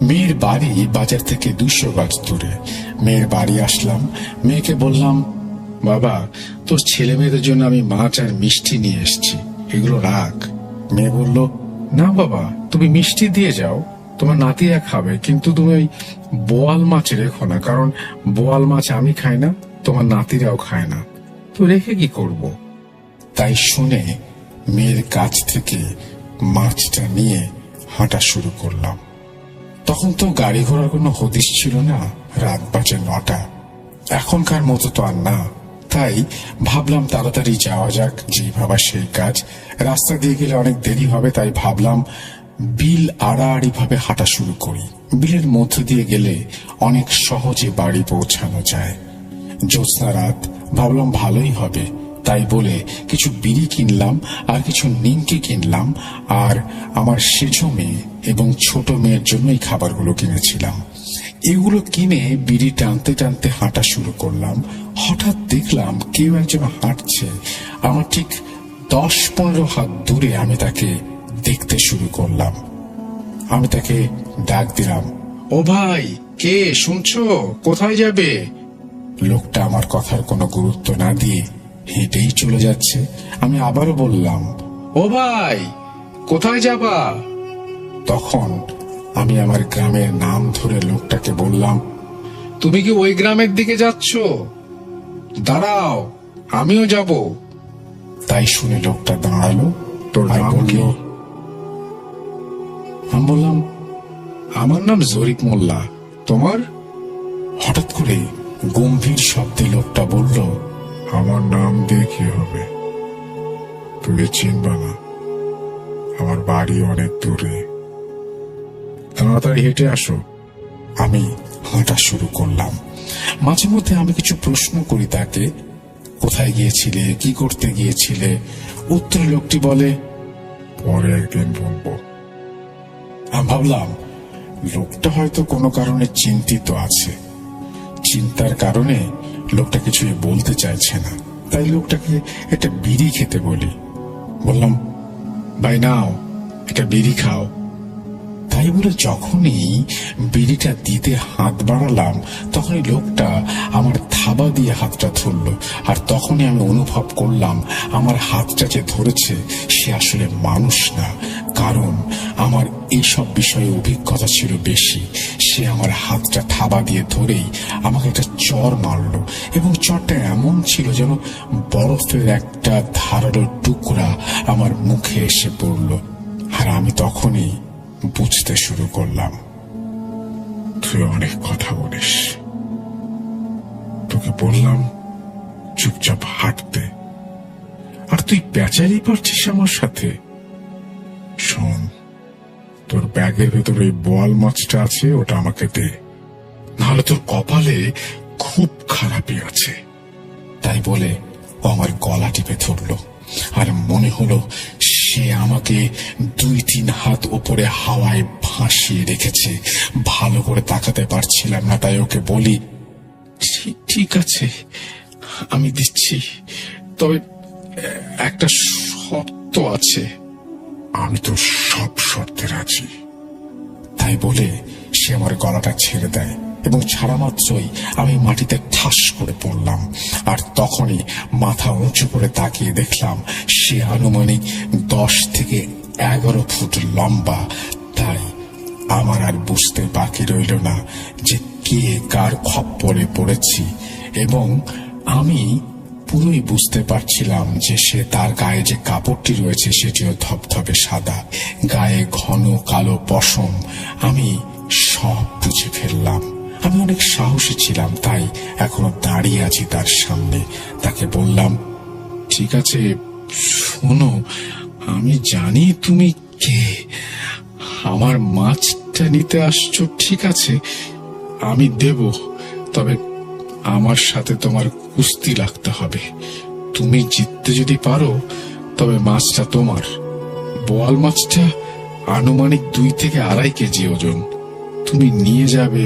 মেয়ের বাড়ি বাজার থেকে 200 গজ দূরে। মেয়ের বাড়ি আসলাম, মেয়েকে বললাম বাবা তোর ছেলে মেয়েদের জন্য আমি মাছ আর মিষ্টি নিয়ে এসেছি, এগুলো রাখ। মেয়ে বলল না বাবা তুমি মিষ্টি দিয়ে যাও, তোমার নাতিরা খাবে, কিন্তু তুমি ওই বোয়াল মাছ রেখো না, কারণ বোয়াল মাছ আমি খাই না, তোমার নাতিরাও খায় না, তো রেখে কি করব? তাই শুনে মেয়ের কাছ থেকে মাছটা নিয়ে হাঁটা শুরু করলাম। তখন তো গাড়ি ঘোড়ার কোনো হদিশ ছিল না, রাত বাজে 9টা। এখনকার মতো তো আর না। তাই ভাবলাম তাড়াতাড়ি যাওয়া যাক, যেই ভাবা সেই কাজ। রাস্তা দিয়ে গেলে অনেক দেরি হবে, তাই ভাবলাম বিল আড়াআড়ি ভাবে হাঁটা শুরু করি। বিলের মধ্য দিয়ে গেলে অনেক সহজে বাড়ি পৌঁছানো যায়। জ্যোৎস্না রাত, ভাবলাম ভালোই হবে। তাই বলে কিছু বিড়ি কিনলাম আর কিছু নিমকি কিনলাম, আর আমার সেজো মেয়ে এবং ছোট মেয়ের জন্য এই খাবারগুলো কিনেছিলাম। এগুলো কিনে বিড়ি টানতে টানতে হাঁটা শুরু করলাম। হঠাৎ দেখলাম কেউ একজন হাঁটছে আমার ঠিক 10-15 হাত দূরে। আমি তাকে দেখতে শুরু করলাম। আমি তাকে ডাক দিলাম, ও ভাই কে, শুনছো? কোথায় যাবে? লোকটা আমার কথার কোনো গুরুত্ব না দিয়ে হেঁটেই চলে যাচ্ছে। আমি আবারও বললাম, ও ভাই কোথায় যাবা? তখন আমি আমার গ্রামের নাম ধরে লোকটাকে বললাম, তুমি কি ওই গ্রামের দিকে যাচ্ছ? দাঁড়াও আমিও যাব। তাই শুনে লোকটা দাঁড়ালো। তোর নাম কি? আমি বললাম, আমার নাম জরিক মোল্লা। তোমার? হঠাৎ করে গম্ভীর শব্দে লোকটা বলল, আমার নাম দিয়ে কি হবে, তুই চিনবা না, আমার বাড়ি অনেক দূরে, তাড়াতাড়ি হেঁটে আসো। আমি হাঁটা শুরু করলাম। মাঝে মধ্যে আমি কিছু প্রশ্ন করি তাকে, কোথায় গিয়েছিলে, কি করতে গিয়েছিলে? উত্তরে লোকটি বলে, পরে একদিন বলবো। আমি ভাবলাম লোকটা হয়তো কোনো কারণে চিন্তিত আছে। চিন্তার কারণে লোকটা কিছুই বলতে চাইছে না। তাই লোকটাকে একটা বিড়ি খেতে বলি। বললাম, ভাই নাও একটা বিড়ি খাও। তাই বলে যখনই বিড়িটা দিতে হাত বাড়ালাম তখনই লোকটা আমার থাবা দিয়ে হাতটা ধরলো। আর তখনই আমি অনুভব করলাম আমার হাতটা যে ধরেছে সে আসলে মানুষ না, কারণ আমার এইসব বিষয়ে অভিজ্ঞতা ছিল বেশি। সে আমার হাতটা থাবা দিয়ে ধরেই আমাকে একটা চড় মারলো, এবং চড়টা এমন ছিল যেন বরফের একটা ধারালো টুকরা আমার মুখে এসে পড়লো। আর আমি তখনই বুঝতে শুরু করলাম, তুই অনেক কথা বলিস, তোকে বললাম চুপচাপ হাঁটতে, আর তুই পেঁচালি পারছিস আমার সাথে। শোন, তোর ব্যাগের ভেতরে ওই বোয়াল মাছটা আছে, ওটা আমাকে দে, নাহলে তোর কপালে খুব খারাপই আছে। তাই বলে ও আমার গলা টিপে ধরল, আর মনে হলো সে আমাকে 2-3 হাত উপরে হাওয়ায় ভাসিয়ে রেখেছে। ভালো করে তাকাতে পারছিলাম না, তাই ওকে বলি, ঠিক আছে আমি দিচ্ছি, তবে একটা শর্ত আছে। আমি তো সব শর্তে রাজি। তাই বলে সে আমার গলাটা ছেড়ে দেয়, এবং ছাড়া মাত্রই আমি মাটিতে ঠাস করে পড়লাম। আর তখনই মাথা উঁচু করে তাকিয়ে দেখলাম সে আনুমানিক 10 থেকে 11 ফুট লম্বা। তাই আমার আর বুঝতে বাকি রইল না যে কে কার খপ্পরে পড়েছি, এবং আমি পুরোই বুঝতে পারছিলাম যে সে তার গায়ে যে কাপড়টি রয়েছে সেটিও ধবধবে সাদা, গায়ে ঘন কালো পশম। আমি সব বুঝে ফেললাম। আমি অনেক সাহসী ছিলাম, তাই এখনো দাঁড়িয়ে আছি তার সামনে। তাকে বললাম, ঠিক আছে শোনো, আমি জানি তুমি কে, আমার মাছটা নিতে আসছো, ঠিক আছে আমি দেব, তবে আমার সাথে তোমার কুস্তি লাগতে হবে। তুমি জিততে যদি পারো তবে মাছটা তোমার। বোয়াল মাছটা আনুমানিক 2 থেকে 2.5 কেজি ওজন। তুমি নিয়ে যাবে,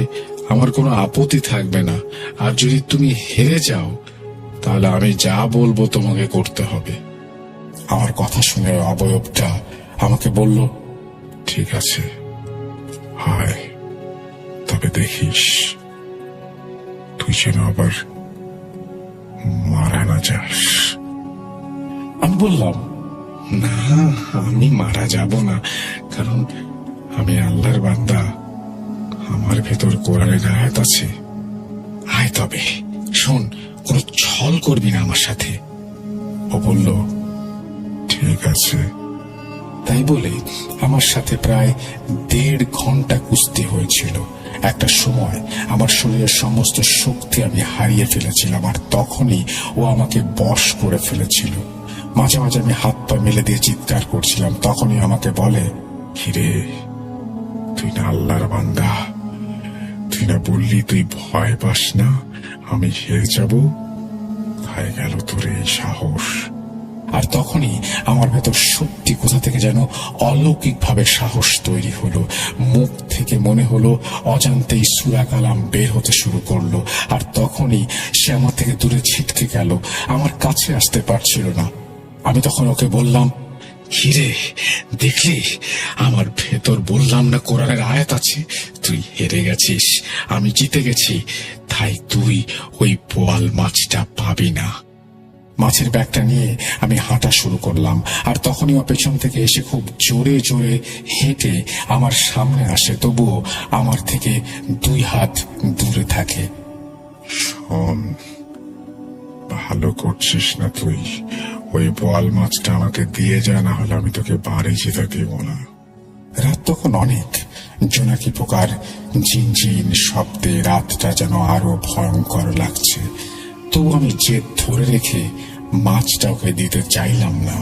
আমার কোনো আপত্তি থাকবে না। আর যদি তুমি হেরে যাও তাহলে আমি যা বলবো তোমাকে করতে হবে। আমার কথা শুনে অবয়বটা আমাকে বলল, ঠিক আছে হায়, তবে দেখিস তুই যেন আবার মারা না যাস। আমি বললাম, না আমি মারা যাব না, কারণ আমি আল্লাহর বান্দা, আমার ভেতর কোরআনের আয়াত আছে। আয় তবে শোন, কোনো ছল করবি না আমার সাথে। ও বলল, ঠিক আছে। তাই বলে আমার সাথে প্রায় 1.5 ঘন্টা কুস্তি হয়েছিল। একটা সময় আমার শরীরের সমস্ত শক্তি আমি হারিয়ে ফেলেছিলাম, আর তখনই ও আমাকে বশ করে ফেলেছিল। মাঝে মাঝে আমি হাত পা মেলে দিয়ে চিৎকার করছিলাম। তখনই আমাকে বলে, কিরে, তুই না আল্লাহর বান্দা? তুই না বললি তুই ভয় পাস না আমি হেরে যাব? কোথায় গেল তোর এই সাহস? আর তখনই আমার ভেতর সত্যি কোথা থেকে যেন অলৌকিকভাবে সাহস তৈরি হলো। মুখ থেকে মনে হলো অজান্তেই সূরা কালাম বের হতে শুরু করলো। আর তখনই সে আমার থেকে দূরে ছিটকে গেল, আমার কাছে আসতে পারছিল না। আমি তখন ওকে বললাম, হিরে দেখলি আমার ভেতর বললাম না কোরআনের আয়াত আছে? তুই হেরে গেছিস, আমি জিতে গেছি, তাই তুই ওই বোয়াল মাছটা পাবি না। মাছের ব্যাগটা নিয়ে আমি হাঁটা শুরু করলাম, আর তখনই ও পেছন থেকে এসে খুব জোরে জোরে হেঁটে আমার সামনে আসে, তবুও আমার থেকে 2 হাত দূরে থাকে। শোন, ভালো করছিস না তুই। ওই বোয়াল মাছটা আমাকে দিয়ে যা, না হলে আমি তোকে বাড়ি যেতে দেব না। রাত তখন অনেক, জোনাকি পোকার ঝিনঝিন শব্দে রাতটা যেন আরো ভয়ঙ্কর লাগছে। তবু আমি জেদ ধরে রেখে মাছটা ওকে দিতে চাইলাম না।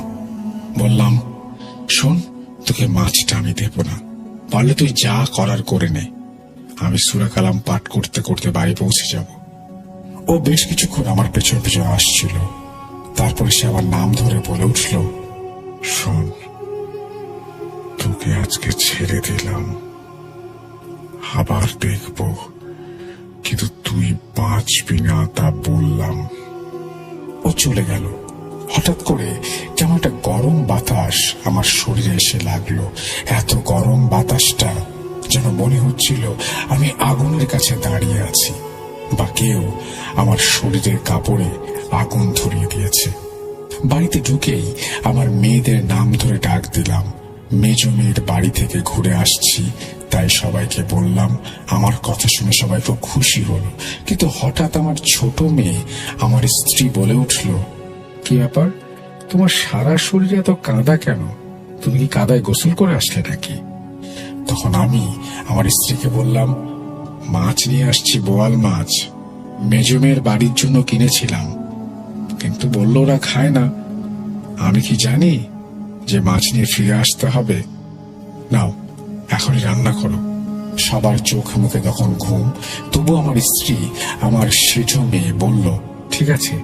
বললাম, শোন, তোকে মাছটা আমি দেব না, পারলে তুই যা করার করে নে। আমি সূরা কালাম পাঠ করতে করতে বাড়ি পৌঁছে যাব। ও বেশ কিছুক্ষণ আমার পেছন পেছন আসছিল। তারপরে সে আমার নাম ধরে বলে উঠল, শোন, তোকে আজকে ছেড়ে দিলাম, আবার দেখব, কিন্তু তুই বাঁচবি না, তা বললাম। ও চলে গেল। হঠাৎ করে কেমন একটা গরম বাতাস আমার শরীরে এসে লাগলো। এত গরম বাতাসটা যেন মনে হচ্ছিল আমি আগুনের কাছে দাঁড়িয়ে আছি, বা কেউ আমার শরীরের কাপড়ে আগুন ধরিয়ে দিয়েছে। বাড়িতে ঢুকেই আমার মেয়েদের নাম ধরে ডাক দিলাম। মেজ মেয়ের বাড়ি থেকে ঘুরে আসছি, তাই সবাইকে বললাম। আমার কথা শুনে সবাই খুব খুশি হলো, কিন্তু হঠাৎ আমার ছোট মেয়ে, আমার স্ত্রী, বলে উঠল, কি ব্যাপার, তোমার সারা শরীরে এত কাদা কেন? তুমি কি কাদায় গোসল করে আসলে নাকি? তখন আমি আমার স্ত্রীকে বললাম, মাছ নিয়ে আসছি, বোয়াল মাছ। মেজমের বাড়ির জন্য কিনেছিলাম, কিন্তু বলল ওরা খায় না। আমি কি জানি যে মাছ নিয়ে ফিরে আসতে হবে? নাও, এখনই রান্না করো। সবার চোখ মুখে তখন ঘুম, তবু আমার স্ত্রী, আমার সেজ মেয়ে বলল, ঠিক আছে,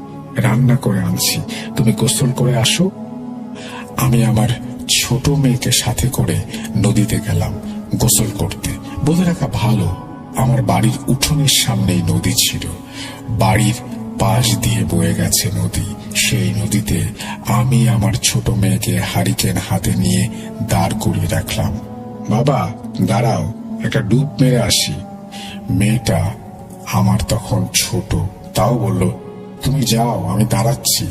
রান্না করে আনছি, তুমি গোসল করে আসো। আমি আমার ছোট মেয়েকে সাথে করে নদীতে গেলাম গোসল করতে। বলে রাখা ভালো, আমার বাড়ির উঠোনের সামনেই নদী ছিল। বাড়ির পাশ দিয়ে বয়ে গেছে নদী। সেই নদীতে আমি আমার ছোট মেয়েকে হারিকেন হাতে নিয়ে দাঁড় করিয়ে রাখলাম। বাবা দাঁড়াও, একটা ডুব মেরে আসি। মেয়েটা আমার তখন ছোট, তাও বলল, তুমি যাও, আমি দাঁড়াচ্ছি।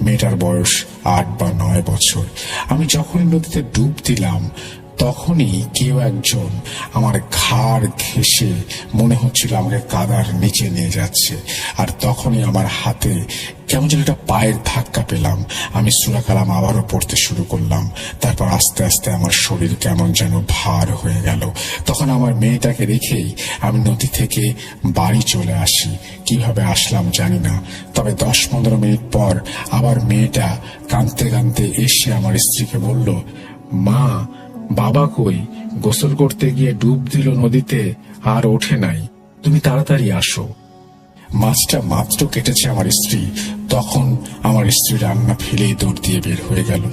মেয়েটার বয়স 8 বা 9 বছর। আমি যখনই নদীতে ডুব দিলাম, তখনই কেউ একজন আমার ঘাড় ঘেঁষে মনে হচ্ছিল আমাকে কাদার নিচে নিয়ে যাচ্ছে। আর তখনই আমার হাতে কেমন যেন একটা পায়ের ধাক্কা পেলাম। আমি সূরা কালাম আবারও পড়তে শুরু করলাম। তারপর আস্তে আস্তে আমার শরীর কেমন যেন ভার হয়ে গেল। তখন আমার মেয়েটাকে রেখেই আমি নদী থেকে বাড়ি চলে আসি। কিভাবে আসলাম জানি না, তবে 10-15 মিনিট পর আবার মেয়েটা কাঁদতে কাঁদতে এসে আমার স্ত্রীকে বলল, মা, বাবা কই? গোসল করতে গিয়ে ডুব দিল নদীতে, আর ওঠে নাই, তুমি তাড়াতাড়ি আসো। মাছটা মাত্র কেটেছে আমার স্ত্রী, তখন আমার স্ত্রী রান্না ফেলেই দৌড় দিয়ে বের হয়ে গেল।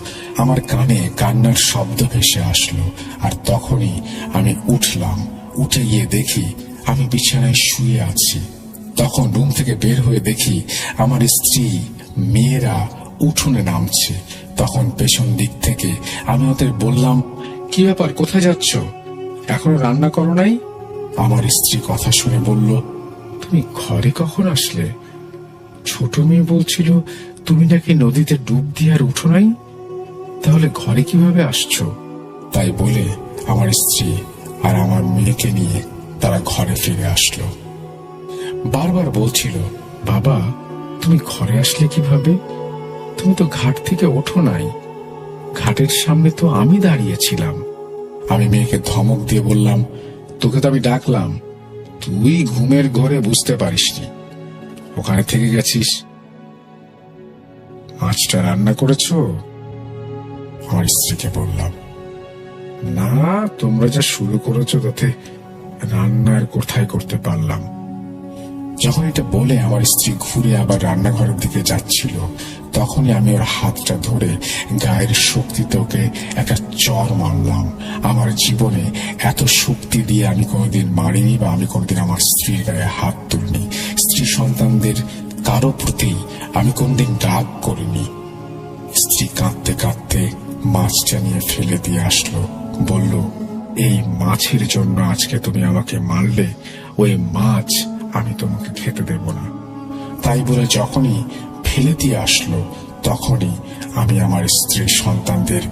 আমার কানে কান্নার শব্দ ভেসে আসলো, আর তখনই আমি উঠলাম। উঠে গিয়ে দেখি আমি বিছানায় শুয়ে আছি। তখন রুম থেকে বের হয়ে দেখি আমার স্ত্রী, মেয়েরা উঠোনে নামছে। তখন পেছন দিক থেকে আমি ওদের বললাম, কি ব্যাপার, কোথায় যাচ্ছ? এখনো রান্না করো নাই? আমার স্ত্রী কথা শুনে বলল, তুমি ঘরে কখন আসলে? ছোট মেয়ে বলছিল তুমি নাকি নদীতে ডুব দিয়ে আর উঠো নাই, তাহলে ঘরে কিভাবে আসছো? তাই বলে আমার স্ত্রী আর আমার মেয়েকে নিয়ে তারা ঘরে ফিরে আসলো। বারবার বলছিল, বাবা, তুমি ঘরে আসলে কিভাবে? তুমি তো ঘাট থেকে ওঠো নাই, ঘাটের সামনে তো আমি দাঁড়িয়েছিলাম। আমি মেয়েকে ধমক দিয়ে বললাম, তোকে তো আমি ডাকলাম, তুই ঘুমের ঘরে বুঝতে পারিসনি, ওখানে থেকে গেছিস। মাছটা রান্না করেছো? আমার স্ত্রীকে বললাম। না, তোমরা যা শুরু করেছো তাতে রান্নার কোথায় করতে পারলাম। যখন এটা বলে আমার স্ত্রী ঘুরে আবার রান্নাঘরের দিকে যাচ্ছিল, তখনই আমি ওর হাতটা ধরে গায়ের শক্তিতে ওকে একটা চর মারলাম। আমার জীবনে এত শক্তি দিয়ে আমি কোনোদিন মারিনি, বা আমি কোনোদিন আমার স্ত্রীর গায়ে হাত তুলিনি। স্ত্রী সন্তানদের কারো প্রতি আমি কোনদিন রাগ করিনি। স্ত্রী কাঁদতে কাঁদতে মাছটা নিয়ে ফেলে দিয়ে আসলো, বলল, এই মাছের জন্য আজকে তুমি আমাকে মারলে, ওই মাছ আমি তোমাকে খেতে দেব না। তাই বলে যখনই ফেলে দিয়ে আসলো, তখনই আমি আমার স্ত্রী সন্তানদের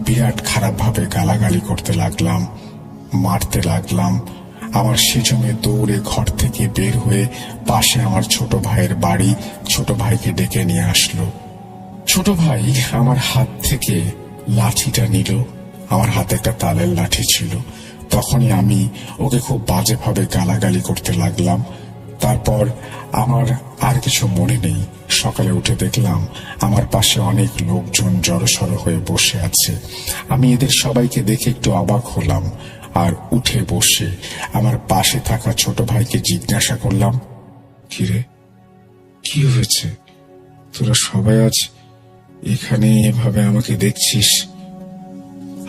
বিরাট খারাপ ভাবে গালাগালি করতে লাগলাম, মারতে লাগলাম। আমার সেজন্য দৌড়ে ঘর থেকে বের হয়ে পাশে আমার ছোট ভাইয়ের বাড়ি, ছোট ভাইকে ডেকে নিয়ে আসলো। ছোট ভাই আমার হাত থেকে লাঠিটা নিল। আমার হাতে একটা তালের লাঠি ছিল। তখনই আমি ওকে খুব বাজেভাবে গালাগালি করতে লাগলাম। তারপর আমার আর কিছু মনে নেই। সকালে উঠে দেখলাম আমার পাশে অনেক লোকজন জড়সড় হয়ে বসে আছে। আমি এদের সবাইকে দেখে একটু অবাক হলাম, আর উঠে বসে আমার পাশে থাকা ছোট ভাইকে জিজ্ঞাসা করলাম, কিরে, কি হয়েছে? তোরা সবাই আজ এখানে এভাবে আমাকে দেখছিস,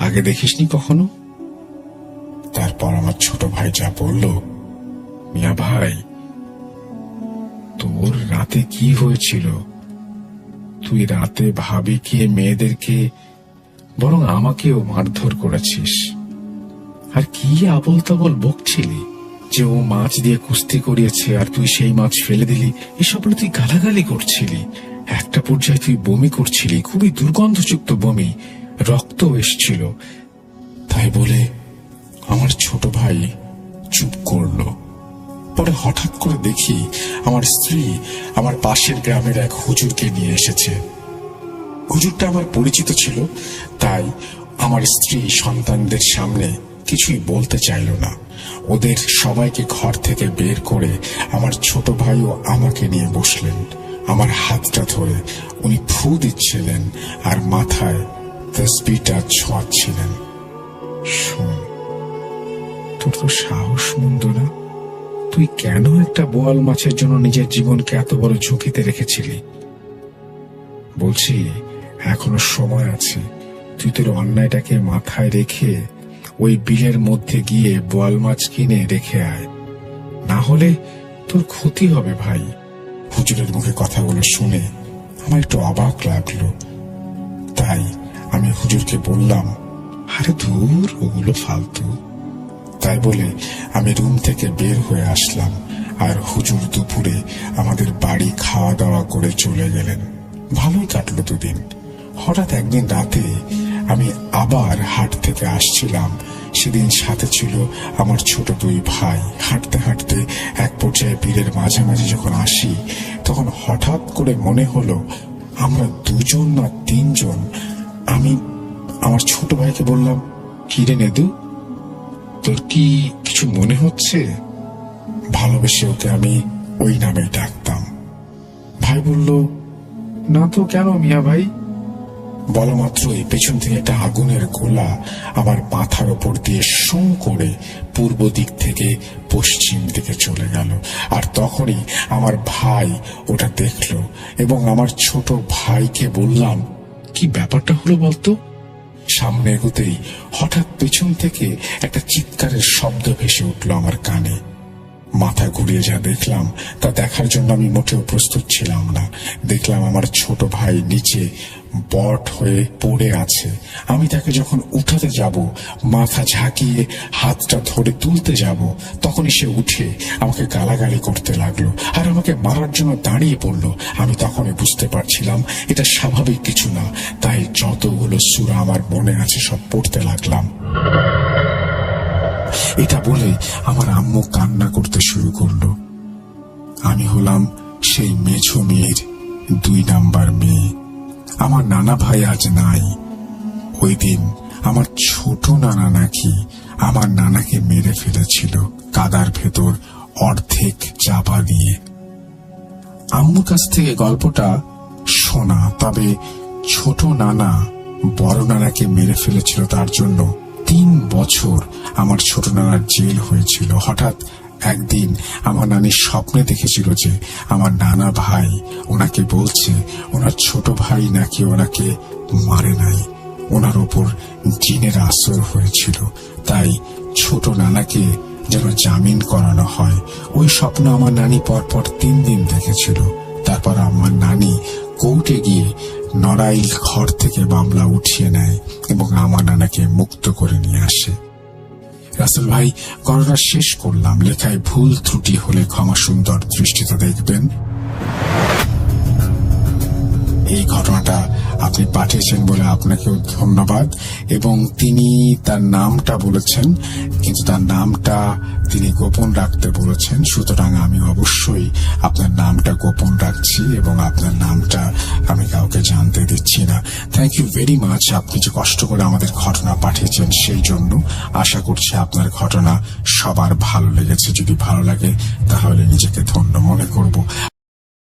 আগে দেখিসনি কখনো? তারপর আমার ছোট ভাই যা বলল, মিয়া ভাই, তোর রাতে কি হয়েছিল? তুই রাতে ভাবিকে, মেয়েদেরকে, বরং আমাকেও মারধর করেছিস। আর কি আবল তাবল বকছিলি যে ও মাছ দিয়ে কুস্তি করিয়েছে আর তুই সেই মাছ ফেলে দিলি, এসব বলে তুই গালাগালি করছিলি। একটা পর্যায়ে তুই বমি করছিলি, খুবই দুর্গন্ধযুক্ত বমি, রক্ত এসছিল। তাই বলে আমার ছোট ভাই চুপ করলো। পরে হঠাৎ করে দেখি আমার স্ত্রী আমার পাশের গ্রামের এক হুজুরকে নিয়ে এসেছে। হুজুরটা আমার পরিচিত ছিল, তাই আমার স্ত্রী সন্তানদের সামনে কিছুই বলতে চাইল না। ওদের সবাইকে ঘর থেকে বের করে আমার ছোট ভাইও আমাকে নিয়ে বসলেন। আমার হাতটা ধরে উনি ফু দিচ্ছিলেন আর মাথায় তসবিটা ছোঁয়াচ্ছিলেন। শোন, তোর তো সাহস মন্দ না। তুই কেন একটা বোয়াল মাছের জন্য নিজের জীবনকে এত বড় ঝুঁকিতে রেখেছিলি? বলছি, এখনো সময় আছে। তুই তোর অন্যায়টাকে মাথায় রেখে ওই বিলের মধ্যে গিয়ে বোয়াল মাছ কিনে রেখে আয়, না হলে তোর ক্ষতি হবে ভাই। হুজুরের মুখে কথাগুলো শুনে আমার একটু অবাক লাগলো। তাই আমি হুজুরকে বললাম, আরে ধুর, ওগুলো ফালতু। তাই বলে আমি রুম থেকে বের হয়ে আসলাম। আর হুজুর দুপুরে আমাদের বাড়ি খাওয়া দাওয়া করে চলে গেলেন। ভালোই কাটলো দুদিন। হঠাৎ একদিন রাতে আমি আবার হাট থেকে আসছিলাম। সেদিন সাথে ছিল আমার ছোট 2 ভাই। হাঁটতে হাঁটতে এক পর্যায়ে বীরের মাঝামাঝি যখন আসি, তখন হঠাৎ করে মনে হলো আমরা 2 না 3 আমি আমার ছোট ভাইকে বললাম, কি রে নেদু, তোর কি কিছু মনে হচ্ছে? ভালোবেসে ওকে আমি ওই নামেই ডাকতাম। ভাই বলল, না তো কেন মিয়া ভাই? বলা মাত্রই পেছন থেকে একটা আগুনের গোলা আমার মাথার ওপর দিয়ে শোঁ করে পূর্ব দিক থেকে পশ্চিম দিকে চলে গেল। আর তখনই আমার ভাই ওটা দেখলো এবং আমার ছোট ভাইকে বললাম, কি ব্যাপারটা হলো বলতো? সামনে এগোতেই হঠাৎ পেছন থেকে একটা চিৎকারের শব্দ ভেসে উঠল আমার কানে। মাথা ঘুরিয়ে যা দেখলাম তা দেখার জন্য আমি মোটেও প্রস্তুত ছিলাম না। দেখলাম আমার ছোট ভাই নিচে বট হয়ে পড়ে আছে। আমি তাকে যখন উঠাতে যাব, মাথা ঝাঁকিয়ে হাতটা ধরে তুলতে যাব, তখনই সে উঠে আমাকে গালাগালি করতে লাগলো আর আমাকে মারার জন্য দাঁড়িয়ে পড়লো। আমি তখনই বুঝতে পারছিলাম এটা স্বাভাবিক কিছু না। তাই যতগুলো সূরা আমার মনে আছে সব পড়তে লাগলাম। এটা বলে আমার আম্মু কান্না করতে শুরু করলো। আমি হলাম সেই মেঝো মেয়ের 2 নাম্বার মেয়ে। আমার নানা ভাই আজ নাই। ওই দিন আমার ছোট নানা নাকি আমার নানাকে মেরে ফেলেছিল কাদার ভেতর অর্ধেক চাপা দিয়ে। আম্মুর কাছ থেকে গল্পটা শোনা, তবে ছোট নানা বড় নানাকে মেরে ফেলেছিল তার জন্য 3 বছর আমার ছোট নানার জেল হয়েছিল। হঠাৎ একদিন আমার নানি স্বপ্নে দেখেছিল যে আমার নানা ভাই ওনাকে বলছে ওনার ছোট ভাই নাকি ওনাকে মারে নাই, ওনার ওপর জিনের আসর হয়েছিল। তাই ছোট নানাকে যেন জামিন করানো হয়। ওই স্বপ্ন আমার নানি পরপর 3 দিন দেখেছিল। তারপর আমার নানি কোর্টে গিয়ে নড়াইল ঘর থেকে মামলা উঠিয়ে নেয় এবং আমার নানাকে মুক্ত করে নিয়ে আসে। রাসেল ভাই, গণনা শেষ করলাম। লেখায় ভুল ত্রুটি হলে ক্ষমা সুন্দর দৃষ্টিতে দেখবেন। এই ঘটনাটা আপনি পাঠিয়েছেন বলে আপনাকেও ধন্যবাদ। এবং তিনি তার নামটা বলেছেন, কিন্তু তার নামটা তিনি গোপন রাখতে বলেছেন। সুতরাং আমি অবশ্যই আপনার নামটা গোপন রাখছি এবং আপনার নামটা আমি কাউকে জানতে দিচ্ছি না। Thank you very much. আপনি যে কষ্ট করে আমাদের ঘটনা পাঠিয়েছেন সেই জন্য। আশা করছি আপনার ঘটনা সবার ভালো লেগেছে। যদি ভালো লাগে তাহলে নিজেকে ধন্য মনে করব।